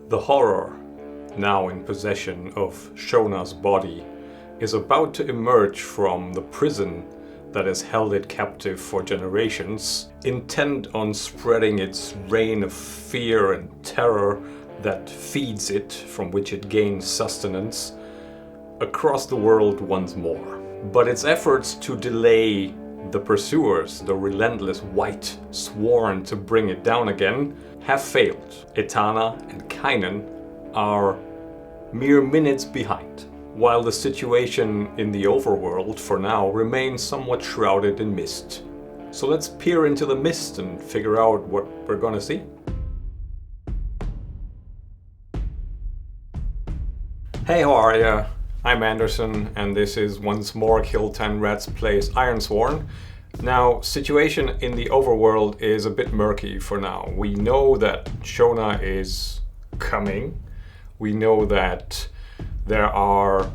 The horror, now in possession of Shona's body, is about to emerge from the prison that has held it captive for generations, intent on spreading its reign of fear and terror that feeds it, from which it gains sustenance, across the world once more. But its efforts to delay the pursuers, the relentless wight sworn to bring it down again, have failed. Etana and Kynan are mere minutes behind, while the situation in the overworld for now remains somewhat shrouded in mist. So let's peer into the mist and figure out what we're gonna see. Hey, how are ya? I'm Anderson, and this is once more Kill 10 Rats plays Ironsworn. Now, situation in the overworld is a bit murky for now. We know that Shona is coming. We know that there are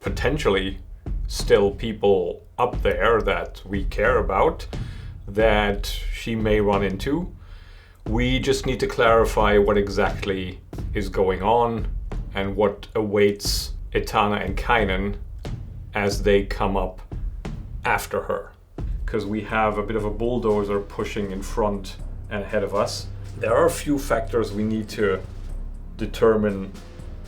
potentially still people up there that we care about that she may run into. We just need to clarify what exactly is going on and what awaits Etana and Kynan as they come up after her. Because we have a bit of a bulldozer pushing in front and ahead of us. There are a few factors we need to determine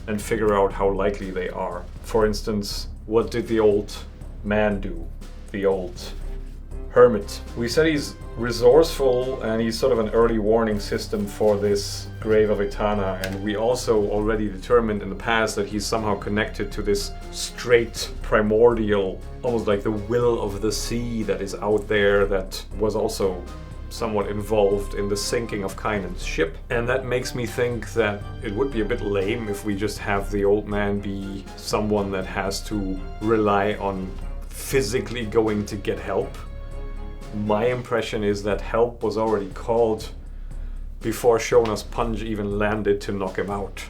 and figure out how likely they are. For instance, what did the old man do? The old hermit. We said he's resourceful and he's sort of an early warning system for this grave of Etana, and we also already determined in the past that he's somehow connected to this straight primordial, almost like the will of the sea that is out there, that was also somewhat involved in the sinking of Kynan's ship. And that makes me think that it would be a bit lame if we just have the old man be someone that has to rely on physically going to get help. My impression is that help was already called before Shona's punch even landed to knock him out,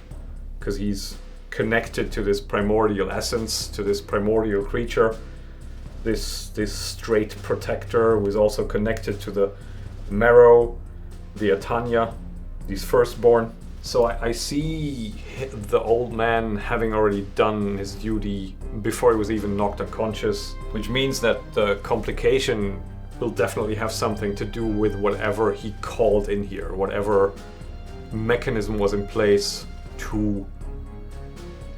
because he's connected to this primordial essence, to this primordial creature, this straight protector who is also connected to the marrow, the Atanya, these firstborn. So I see the old man having already done his duty before he was even knocked unconscious, which means that the complication will definitely have something to do with whatever he called in here, whatever mechanism was in place to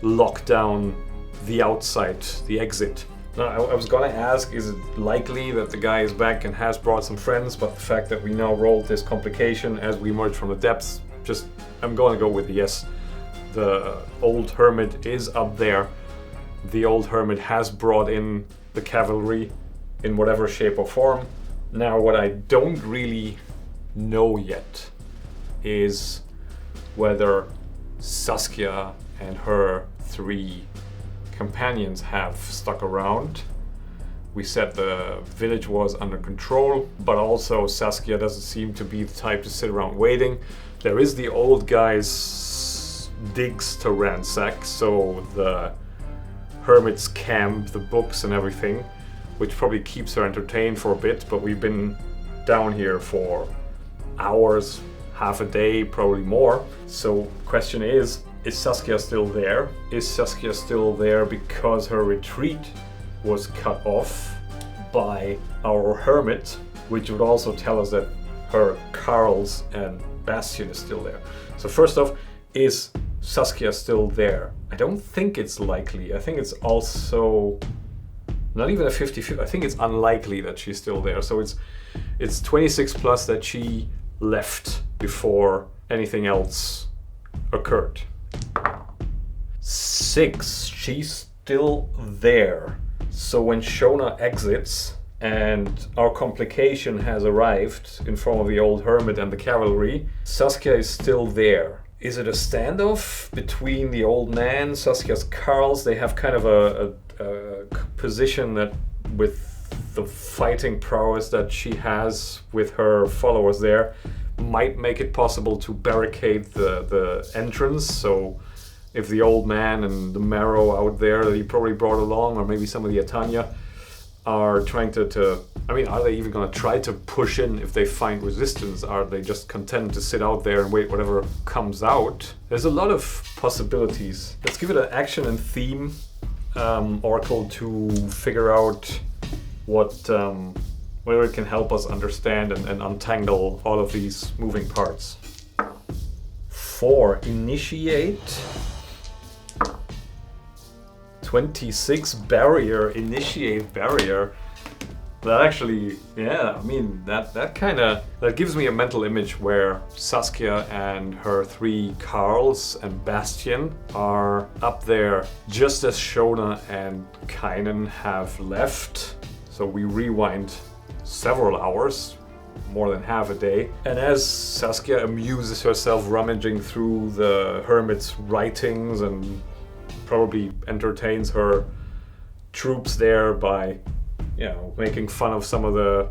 lock down the outside, the exit. Now, I was gonna ask, is it likely that the guy is back and has brought some friends, but the fact that we now rolled this complication as we emerge from the depths, I'm gonna go with yes. The old hermit is up there. The old hermit has brought in the cavalry in whatever shape or form. Now, what I don't really know yet is whether Saskia and her 3 companions have stuck around. We said the village was under control, but also Saskia doesn't seem to be the type to sit around waiting. There is the old guy's digs to ransack, so the hermit's camp, the books and everything, which probably keeps her entertained for a bit, but we've been down here for hours, half a day, probably more. So question is Saskia still there? Is Saskia still there because her retreat was cut off by our hermit, which would also tell us that her Carls and Bastion is still there. So first off, is Saskia still there? I don't think it's likely. I think it's also not even a 50-50. I think it's unlikely that she's still there. So it's 26 plus that she left before anything else occurred. 6, she's still there. So when Shona exits and our complication has arrived in form of the old hermit and the cavalry, Saskia is still there. Is it a standoff between the old man, Saskia's Carls? They have kind of a position that, with the fighting prowess that she has with her followers there, might make it possible to barricade the entrance. So if the old man and the marrow out there that he probably brought along, or maybe some of the Atanya, are trying to I mean, are they even going to try to push in if they find resistance? Are they just content to sit out there and wait whatever comes out? There's a lot of possibilities. Let's give it an action and theme oracle to figure out what whether it can help us understand and untangle all of these moving parts. 4, initiate. 26, barrier, initiate barrier. That actually, yeah, I mean, that kind of, that gives me a mental image where Saskia and her 3 Carls and Bastion are up there just as Shona and Kynan have left. So we rewind several hours, more than half a day. And as Saskia amuses herself rummaging through the hermit's writings and probably entertains her troops there by, you know, making fun of some of the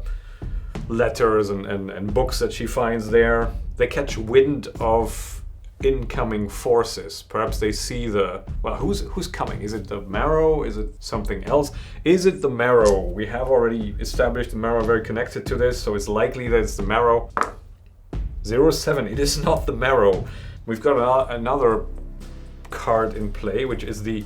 letters and books that she finds there. They catch wind of incoming forces. Perhaps they see well, who's coming? Is it the Marrow? Is it something else? Is it the Marrow? We have already established the Marrow very connected to this, so it's likely that it's the Marrow. 07, it is not the Marrow. We've got another card in play, which is the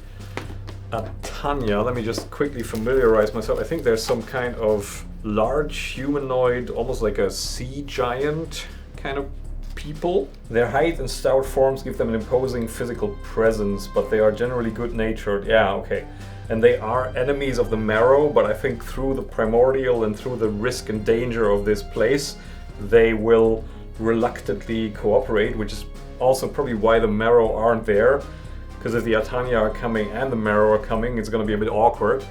Atanya. Let me just quickly familiarize myself. I think there's some kind of large humanoid, almost like a sea giant kind of people. Their height and stout forms give them an imposing physical presence, but they are generally good-natured. Yeah, okay. And they are enemies of the Marrow, but I think through the primordial and through the risk and danger of this place, they will reluctantly cooperate, which is also probably why the Marrow aren't there. Because if the Atanya are coming and the Marrow are coming, it's going to be a bit awkward.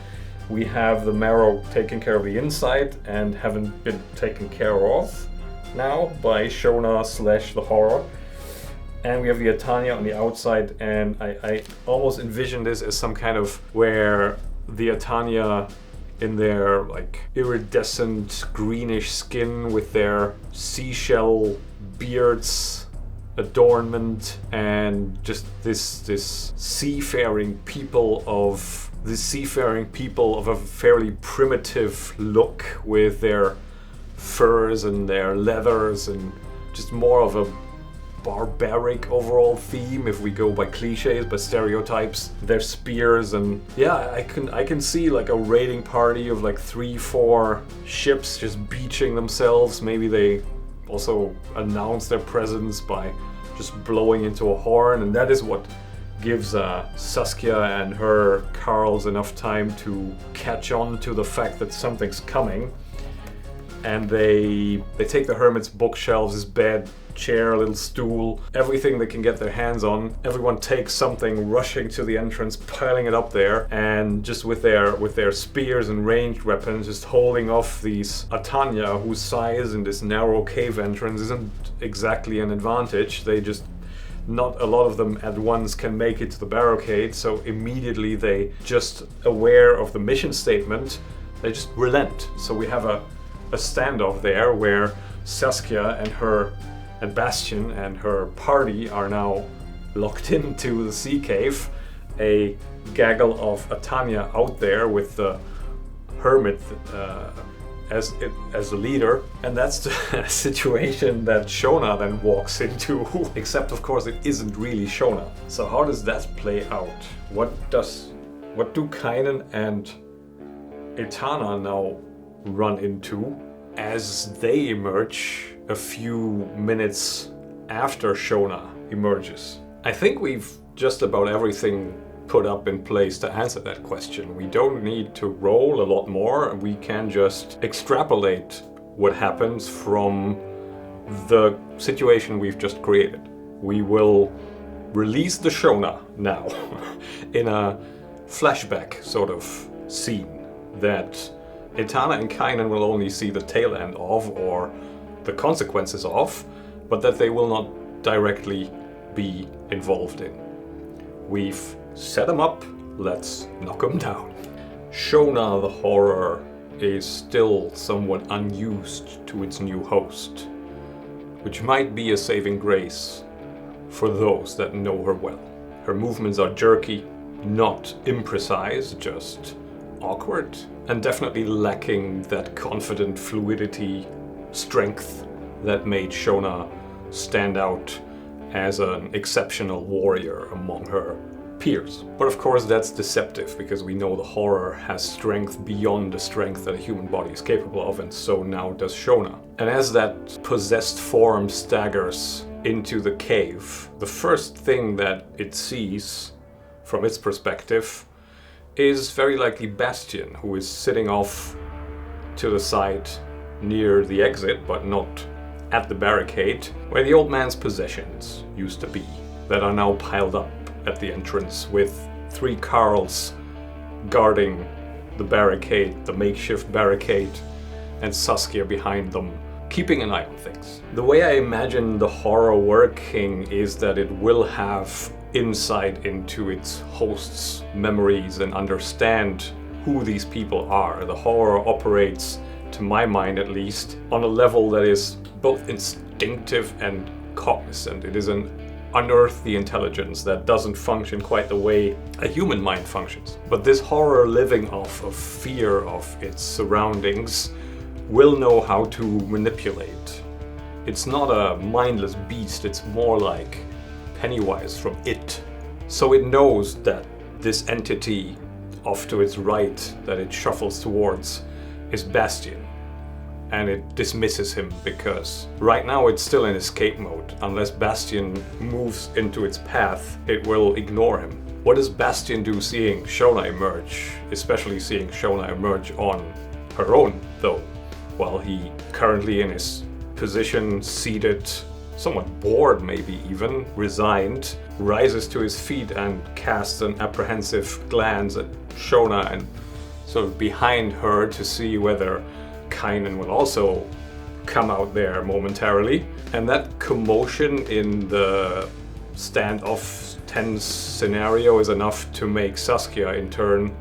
We have the Marrow taking care of the inside and haven't been taken care of now by Shona / the Horror. And we have the Atanya on the outside, and I almost envision this as some kind of where the Atanya in their like iridescent greenish skin with their seashell beards adornment and just this seafaring people of a fairly primitive look with their furs and their leathers and just more of a barbaric overall theme if we go by cliches, by stereotypes. Their spears and yeah, I can see like a raiding party of like 3-4 ships just beaching themselves. Maybe they also announce their presence by just blowing into a horn, and that is what gives Saskia and her Carls enough time to catch on to the fact that something's coming. And they take the hermit's bookshelves, his bed, chair, little stool, everything they can get their hands on. Everyone takes something, rushing to the entrance, piling it up there, and just with their spears and ranged weapons, just holding off these Atanya, whose size in this narrow cave entrance isn't exactly an advantage. They just, not a lot of them at once can make it to the barricade, so immediately they, just aware of the mission statement, they just relent. So we have a standoff there where Saskia and Bastion and her party are now locked into the sea cave. A gaggle of Atanya out there with the hermit as the leader, and that's the situation that Shona then walks into. Except of course it isn't really Shona. So how does that play out? What do Kynan and Etana now run into as they emerge a few minutes after Shona emerges? I think we've just about everything put up in place to answer that question. We don't need to roll a lot more. We can just extrapolate what happens from the situation we've just created. We will release the Shona now in a flashback sort of scene that Etana and Kynan will only see the tail end of, or the consequences of, but that they will not directly be involved in. We've set them up, let's knock them down. Shona the Horror is still somewhat unused to its new host, which might be a saving grace for those that know her well. Her movements are jerky, not imprecise, just awkward and definitely lacking that confident fluidity, strength that made Shona stand out as an exceptional warrior among her peers. But of course that's deceptive, because we know the horror has strength beyond the strength that a human body is capable of, and so now does Shona. And as that possessed form staggers into the cave, the first thing that it sees from its perspective is very likely Bastian, who is sitting off to the side near the exit, but not at the barricade, where the old man's possessions used to be, that are now piled up at the entrance, with 3 Carls guarding the barricade, the makeshift barricade, and Saskia behind them, keeping an eye on things. The way I imagine the horror working is that it will have insight into its host's memories and understand who these people are. The horror operates, to my mind at least, on a level that is both instinctive and cognizant. It is an unearthly intelligence that doesn't function quite the way a human mind functions. But this horror, living off of fear of its surroundings, will know how to manipulate. It's not a mindless beast, it's more like Pennywise from It. So it knows that this entity off to its right that it shuffles towards is Bastian. And it dismisses him because right now it's still in escape mode. Unless Bastian moves into its path, it will ignore him. What does Bastian do seeing Shona emerge? Especially seeing Shona emerge on her own, though. While he, currently in his position, seated, somewhat bored maybe even, resigned, rises to his feet and casts an apprehensive glance at Shona and sort of behind her to see whether Kynan will also come out there momentarily. And that commotion in the standoff tense scenario is enough to make Saskia in turn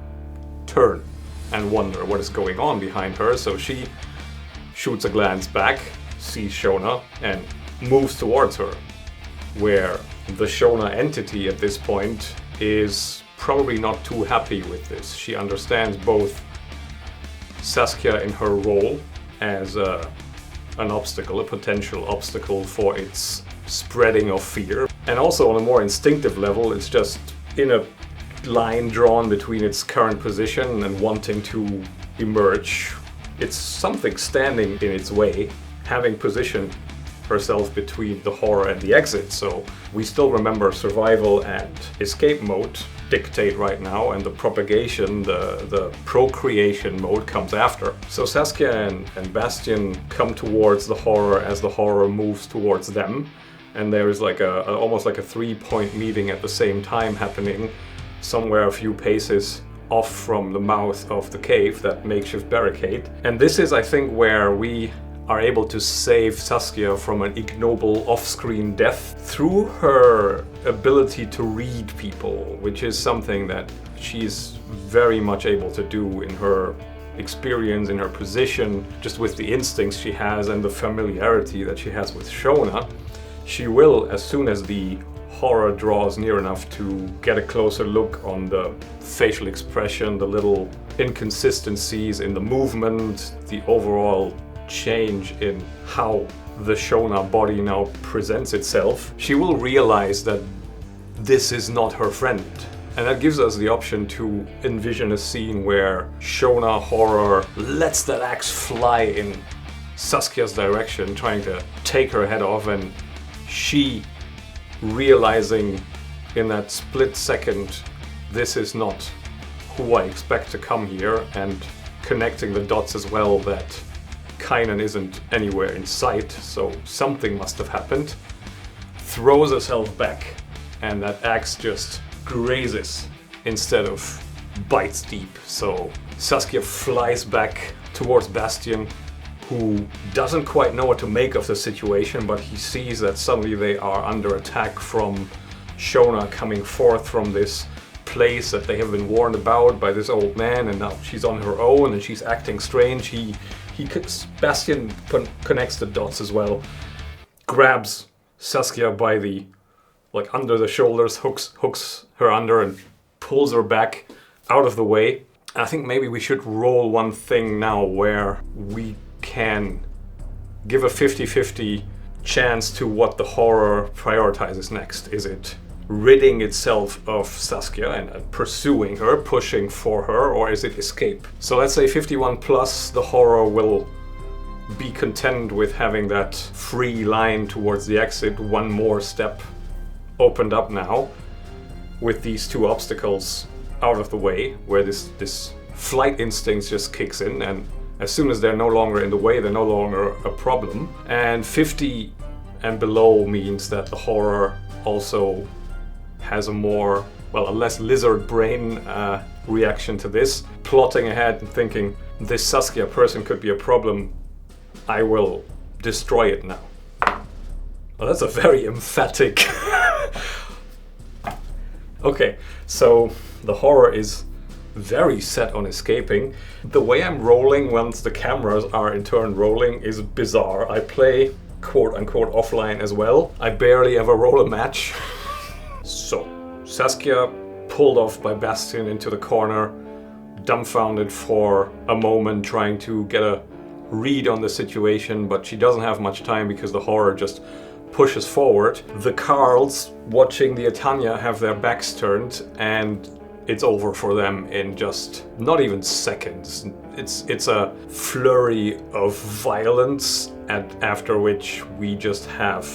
and wonder what is going on behind her. So she shoots a glance back, sees Shona, and moves towards her, where the Shona entity at this point is probably not too happy with this. She understands both Saskia in her role as an obstacle, a potential obstacle for its spreading of fear, and also on a more instinctive level, it's just in a line drawn between its current position and wanting to emerge. It's something standing in its way, having positioned herself between the horror and the exit. So we still remember survival and escape mode dictate right now, and the propagation, the procreation mode comes after. So Saskia and Bastian come towards the horror as the horror moves towards them, and there is like almost like a 3-point meeting at the same time happening somewhere a few paces off from the mouth of the cave, that makeshift barricade. And this is, I think, where we are able to save Saskia from an ignoble off-screen death through her ability to read people, which is something that she's very much able to do in her experience, in her position, just with the instincts she has and the familiarity that she has with Shona. She will, as soon as the horror draws near enough to get a closer look on the facial expression, the little inconsistencies in the movement, the overall change in how the Shona body now presents itself, she will realize that this is not her friend. And that gives us the option to envision a scene where Shona horror lets that axe fly in Saskia's direction, trying to take her head off, and she realizing in that split second, this is not who I expect to come here, and connecting the dots as well that Kynan isn't anywhere in sight, so something must have happened, throws herself back, and that axe just grazes instead of bites deep. So Saskia flies back towards Bastian, who doesn't quite know what to make of the situation, but he sees that suddenly they are under attack from Shona coming forth from this place that they have been warned about by this old man, and now she's on her own and she's acting strange. Bastian connects the dots as well, grabs Saskia by the, like, under the shoulders, hooks her under and pulls her back out of the way. I think maybe we should roll one thing now where we can give a 50-50 chance to what the horror prioritizes next. Is it ridding itself of Saskia and pursuing her, pushing for her, or is it escape? So let's say 51 plus, the horror will be content with having that free line towards the exit, one more step opened up now, with these two obstacles out of the way, where this flight instinct just kicks in, and as soon as they're no longer in the way, they're no longer a problem. And 50 and below means that the horror also has a less lizard brain reaction to this, plotting ahead and thinking, this Saskia person could be a problem, I will destroy it now. Well, that's a very emphatic... Okay, so the horror is very set on escaping. The way I'm rolling once the cameras are in turn rolling is bizarre. I play quote-unquote offline as well. I barely ever roll a match. So, Saskia pulled off by Bastian into the corner, dumbfounded for a moment, trying to get a read on the situation, but she doesn't have much time because the horror just pushes forward. The Carls watching the Atanya have their backs turned, and it's over for them in just not even seconds. It's a flurry of violence, and after which we just have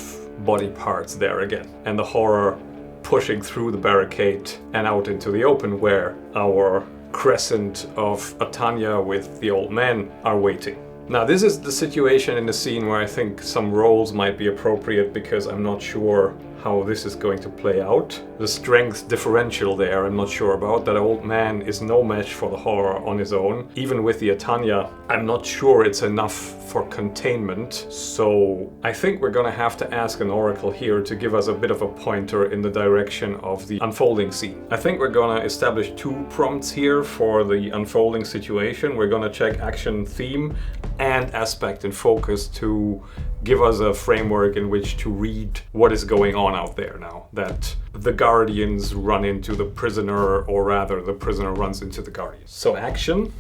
body parts there again, and the horror pushing through the barricade and out into the open, where our crescent of Atanya with the old man are waiting. Now, this is the situation in the scene where I think some rolls might be appropriate, because I'm not sure how this is going to play out. The strength differential there, I'm not sure about. That old man is no match for the horror on his own. Even with the Atanya, I'm not sure it's enough for containment. So I think we're gonna have to ask an oracle here to give us a bit of a pointer in the direction of the unfolding scene. I think we're gonna establish two prompts here for the unfolding situation. We're gonna check action theme and aspect and focus to give us a framework in which to read what is going on out there now. That the Guardians run into the prisoner, or rather the prisoner runs into the Guardians. So action,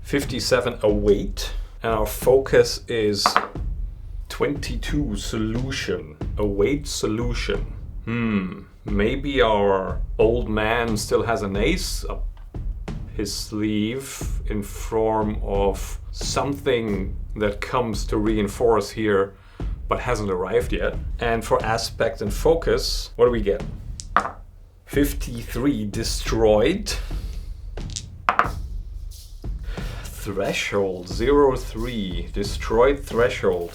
57 await, and our focus is 22 solution, await solution. Maybe our old man still has an ace up his sleeve in form of something that comes to reinforce here but hasn't arrived yet. And for aspect and focus, what do we get? 53 destroyed. Threshold 03 destroyed threshold.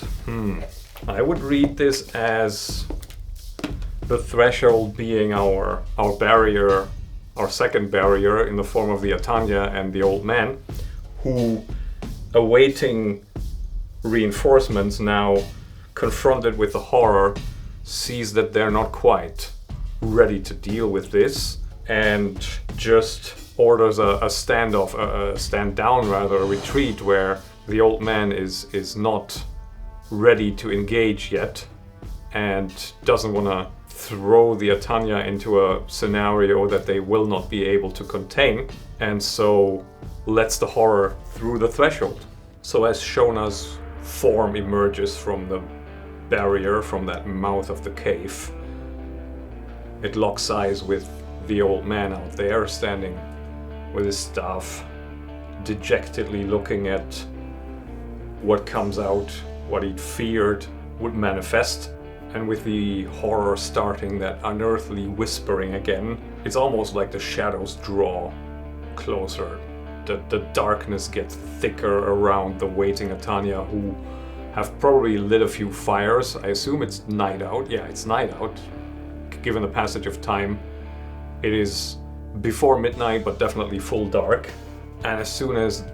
I would read this as the threshold being our barrier, our second barrier in the form of the Atanya and the old man, who, awaiting reinforcements, now confronted with the horror, sees that they're not quite ready to deal with this, and just orders a standoff, a stand down rather, a retreat, where the old man is not ready to engage yet and doesn't want to throw the Atanya into a scenario that they will not be able to contain, and so lets the horror through the threshold. So as Shona's form emerges from the barrier, from that mouth of the cave, it locks eyes with the old man out there, standing with his staff, dejectedly looking at what comes out, what he'd feared would manifest. And with the horror starting that unearthly whispering again, it's almost like the shadows draw closer. The darkness gets thicker around the waiting Atanya, who have probably lit a few fires. I assume it's night out. Yeah, it's night out. Given the passage of time, it is before midnight, but definitely full dark. And as soon as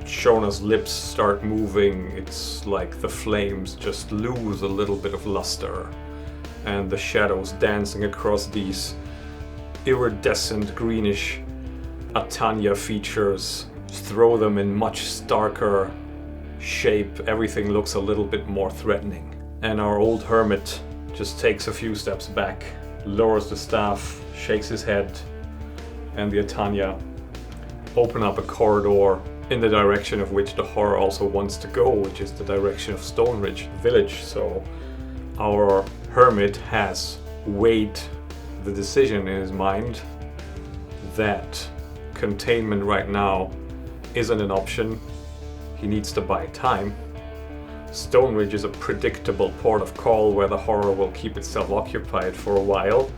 Shona's lips start moving, it's like the flames just lose a little bit of luster, and the shadows dancing across these iridescent greenish Atanya features throw them in much starker shape. Everything looks a little bit more threatening, and our old hermit just takes a few steps back, lowers the staff, shakes his head, and the Atanya open up a corridor in the direction of which the horror also wants to go, which is the direction of Stone Ridge village. So our hermit has weighed the decision in his mind that containment right now isn't an option. He needs to buy time. Stone Ridge is a predictable port of call where the horror will keep itself occupied for a while,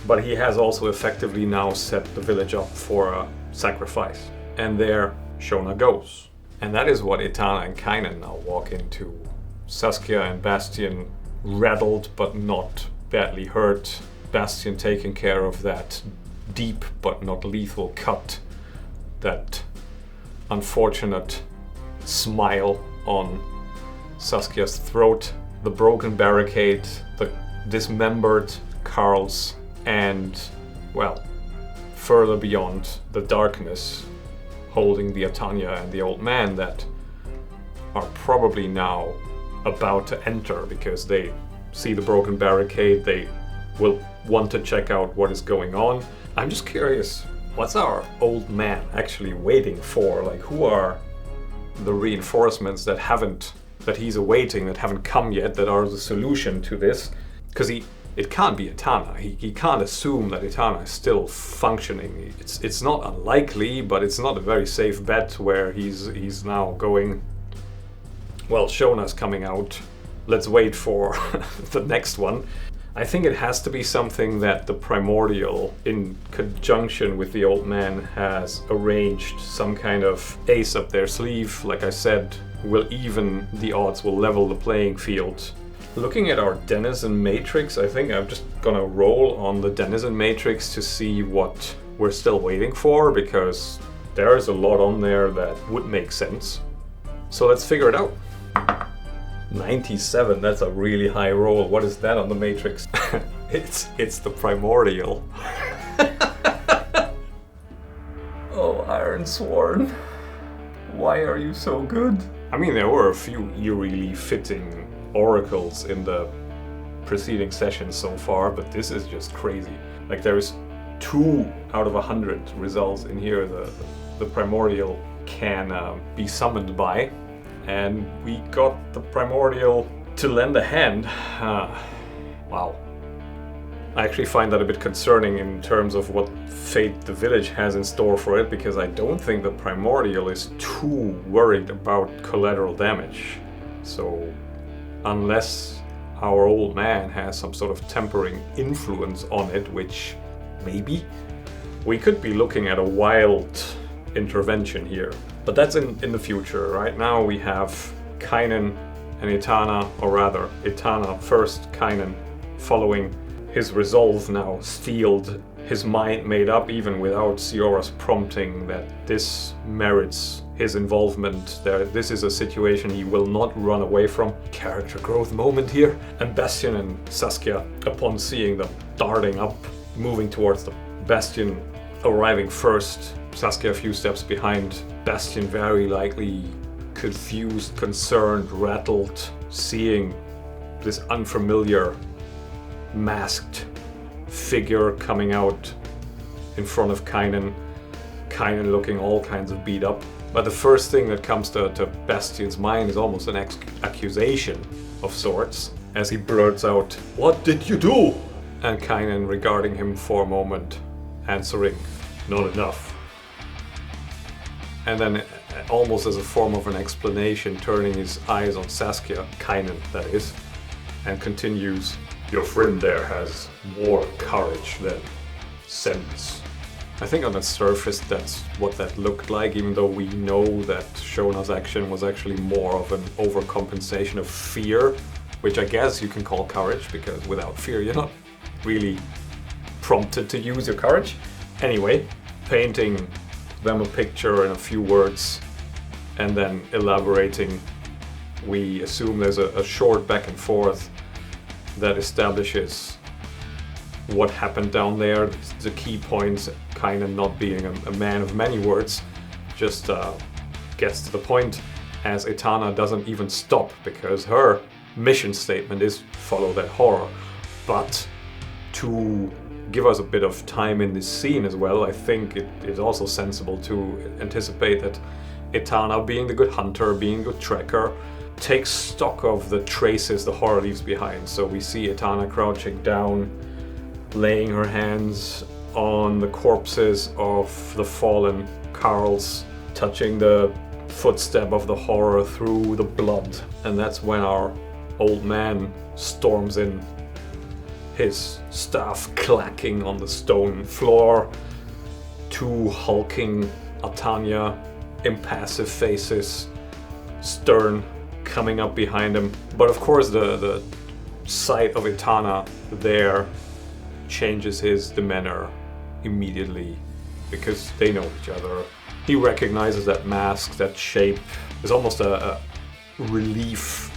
but he has also effectively now set the village up for a sacrifice. And there Shona goes. And that is what Etana and Kynan now walk into. Saskia and Bastion rattled but not badly hurt. Bastion taking care of that deep but not lethal cut, that unfortunate smile on Saskia's throat, the broken barricade, the dismembered Carls, and, well, further beyond, the darkness holding the Atanya and the old man that are probably now about to enter because they see the broken barricade, they will want to check out what is going on. I'm just curious, what's our old man actually waiting for? Like, who are the reinforcements that he's awaiting, that haven't come yet, that are the solution to this? Because it can't be Etana. He can't assume that Etana is still functioning. It's not unlikely, but it's not a very safe bet where he's now going, well, Shona's coming out, let's wait for the next one. I think it has to be something that the Primordial, in conjunction with the old man, has arranged, some kind of ace up their sleeve, like I said, will even the odds, will level the playing field. Looking at our Denizen Matrix, I think I'm just gonna roll on the Denizen Matrix to see what we're still waiting for, because there is a lot on there that would make sense. So let's figure it out. 97, that's a really high roll. What is that on the Matrix? It's the Primordial. Oh, Ironsworn. Why are you so good? I mean, there were a few eerily fitting oracles in the preceding sessions so far, but this is just crazy. Like, there is 2 out of 100 results in here the Primordial can be summoned by. And we got the Primordial to lend a hand. Wow. I actually find that a bit concerning in terms of what fate the village has in store for it, because I don't think the Primordial is too worried about collateral damage. So, unless our old man has some sort of tempering influence on it, which maybe, we could be looking at a wild intervention here. But that's in the future. Right now we have Kynan and Etana, or rather Etana first, Kynan following his resolve now steeled, his mind made up even without Siora's prompting that this merits his involvement. This is a situation he will not run away from. Character growth moment here. And Bastion and Saskia, upon seeing them darting up, moving towards the Bastion arriving first, Saskia a few steps behind, Bastion very likely confused, concerned, rattled, seeing this unfamiliar masked figure coming out in front of Kynan. Kynan looking all kinds of beat up. But the first thing that comes to Bastion's mind is almost an accusation of sorts, as he blurts out, "What did you do?" And Kynan, regarding him for a moment, answering, "Not enough." And then, almost as a form of an explanation, turning his eyes on Saskia, Kynan that is, and continues, "Your friend there has more courage than sense." I think on the surface that's what that looked like, even though we know that Shona's action was actually more of an overcompensation of fear, which I guess you can call courage, because without fear you're not really prompted to use your courage. Anyway, painting them a picture in a few words and then elaborating, we assume there's a short back and forth that establishes what happened down there, the key points. Kynan, not being a man of many words, just gets to the point, as Etana doesn't even stop, because her mission statement is follow that horror. But to give us a bit of time in this scene as well, I think it is also sensible to anticipate that Etana, being the good hunter, being a good tracker, takes stock of the traces the horror leaves behind. So we see Etana crouching down, laying her hands on the corpses of the fallen Carls, touching the footstep of the horror through the blood. And that's when our old man storms in, his staff clacking on the stone floor, two hulking Atanya, impassive faces, stern, coming up behind him. But of course the sight of Etana there changes his demeanor immediately, because they know each other. He recognizes that mask, that shape. There's almost a relief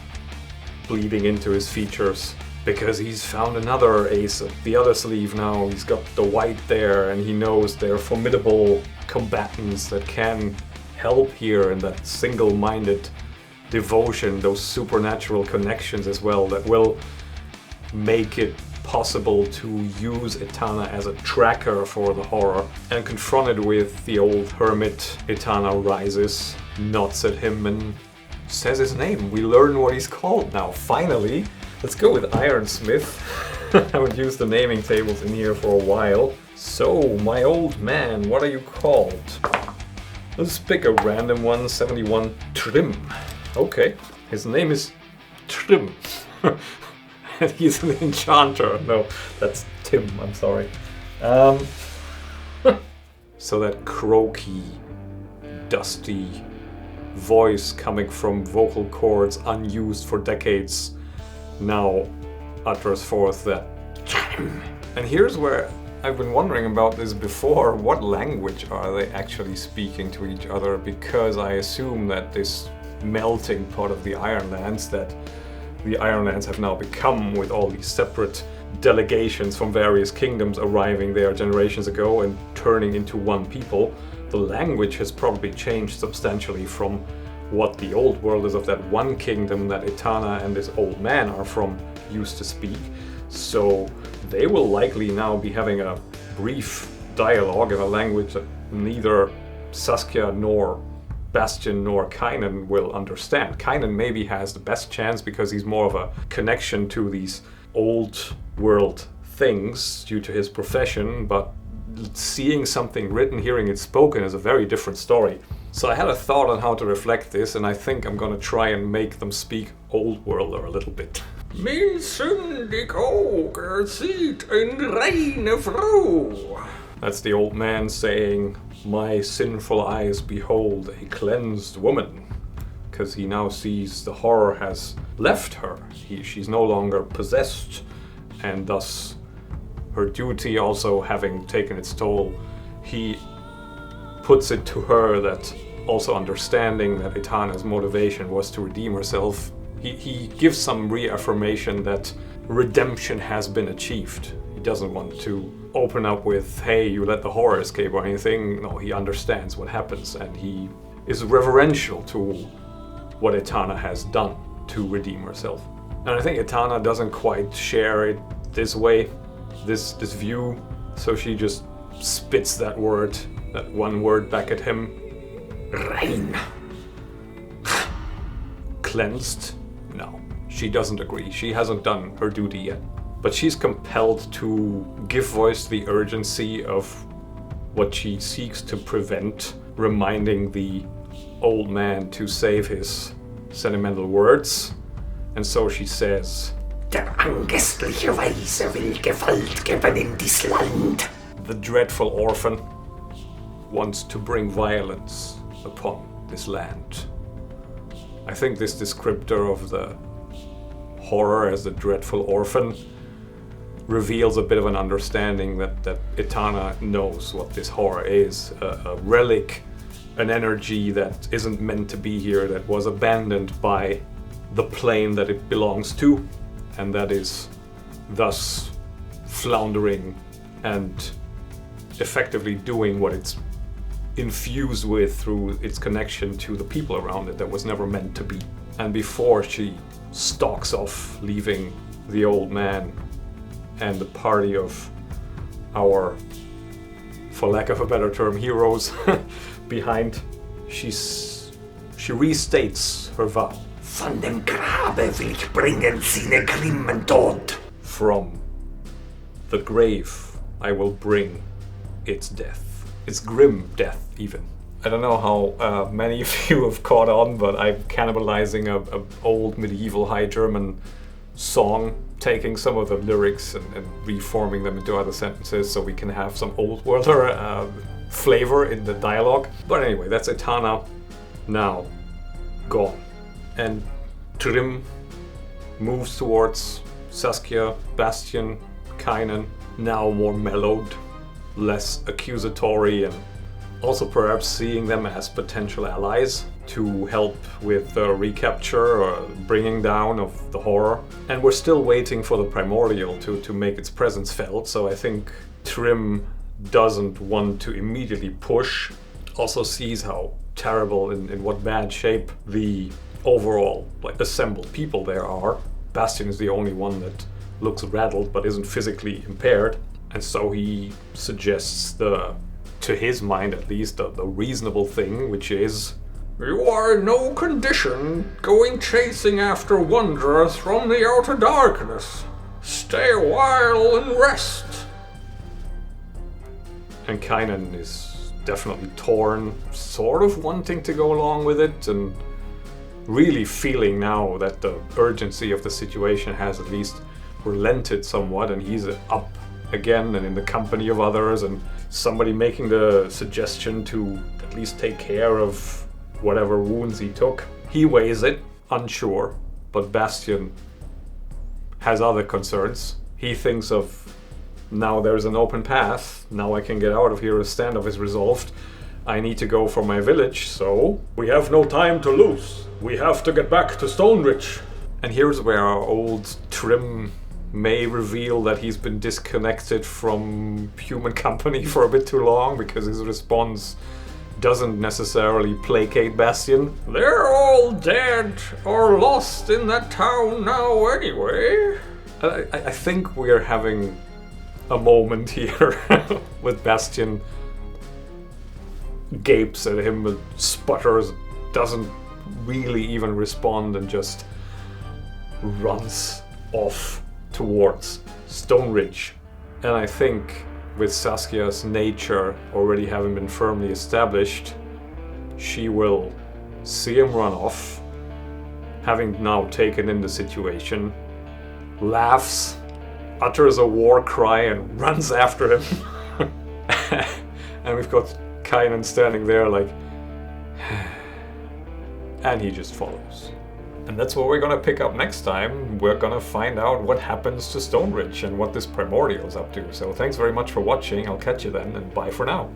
bleeding into his features, because he's found another ace up the other sleeve now. He's got the white there, and he knows they're formidable combatants that can help here, and that single-minded devotion, those supernatural connections as well, that will make it possible to use Etana as a tracker for the horror. And confronted with the old hermit, Etana rises, nods at him, and says his name. We learn what he's called now, finally. Let's go with Ironsmith. I haven't used the naming tables in here for a while. So, my old man, what are you called? Let's pick a random one, 71 Trim. Okay, his name is Trim. And he's an enchanter. No, that's Tim, I'm sorry. So that croaky, dusty voice coming from vocal cords unused for decades now utters forth that Trim. And here's where I've been wondering about this before. What language are they actually speaking to each other? Because I assume that this melting pot of the Ironlands that the Ironlands have now become, with all these separate delegations from various kingdoms arriving there generations ago and turning into one people, the language has probably changed substantially from what the old world is of that one kingdom that Etana and this old man are from used to speak. So they will likely now be having a brief dialogue in a language that neither Saskia nor Bastion nor Kynan will understand. Kynan maybe has the best chance because he's more of a connection to these old world things due to his profession, but seeing something written, hearing it spoken is a very different story. So I had a thought on how to reflect this, and I think I'm gonna try and make them speak Old Worlder a little bit. Min syndig åker sit en reine fro. That's the old man saying, my sinful eyes behold a cleansed woman. Because he now sees the horror has left her. She's no longer possessed, and thus her duty also having taken its toll, he puts it to her that also understanding that Etana's motivation was to redeem herself, he gives some reaffirmation that redemption has been achieved. He doesn't want to open up with, hey, you let the horror escape or anything. No, he understands what happens, and he is reverential to what Etana has done to redeem herself. And I think Etana doesn't quite share it this way, this view, so she just spits that word, that one word back at him. Rain. Cleansed? No, she doesn't agree. She hasn't done her duty yet. But she's compelled to give voice to the urgency of what she seeks to prevent, reminding the old man to save his sentimental words. And so she says, Der angestliche Weise will Gewalt geben in dies Land. The dreadful orphan wants to bring violence upon this land. I think this descriptor of the horror as the dreadful orphan reveals a bit of an understanding that Etana knows what this horror is, a relic, an energy that isn't meant to be here, that was abandoned by the plane that it belongs to, and that is thus floundering and effectively doing what it's infused with through its connection to the people around it that was never meant to be. And before she stalks off, leaving the old man and the party of our, for lack of a better term, heroes behind. She restates her vow. Van dem Grabe will ich bringen seine grimmen Tod. From the grave I will bring its death. Its grim death, even. I don't know how many of you have caught on, but I'm cannibalizing a old medieval High German song, taking some of the lyrics and reforming them into other sentences so we can have some old worlder flavor in the dialogue. But anyway, that's Etana now gone. And Trim moves towards Saskia, Bastion, Kynan, now more mellowed, less accusatory, and also perhaps seeing them as potential allies to help with the recapture or bringing down of the horror. And we're still waiting for the primordial to make its presence felt, so I think Trim doesn't want to immediately push, also sees how terrible, in what bad shape the overall assembled people there are. Bastion is the only one that looks rattled but isn't physically impaired, and so he suggests to his mind at least, the reasonable thing, which is, you are in no condition going chasing after wanderers from the outer darkness. Stay a while and rest. And Kynan is definitely torn, sort of wanting to go along with it, and really feeling now that the urgency of the situation has at least relented somewhat, and he's up again and in the company of others, and somebody making the suggestion to at least take care of whatever wounds he took. He weighs it, unsure, but Bastion has other concerns. He thinks of, now there's an open path, now I can get out of here, a standoff is resolved. I need to go for my village, so we have no time to lose. We have to get back to Stoneridge. And here's where our old Trim may reveal that he's been disconnected from human company for a bit too long, because his response doesn't necessarily placate Bastion. They're all dead or lost in that town now anyway. I think we're having a moment here with Bastion gapes at him, but sputters, doesn't really even respond, and just runs off towards Stoneridge. And I think with Saskia's nature already having been firmly established, she will see him run off, having now taken in the situation, laughs, utters a war cry, and runs after him. And we've got Kynan standing there like, and he just follows. And that's what we're gonna pick up next time. We're gonna find out what happens to Stoneridge and what this primordial is up to. So thanks very much for watching. I'll catch you then, and bye for now.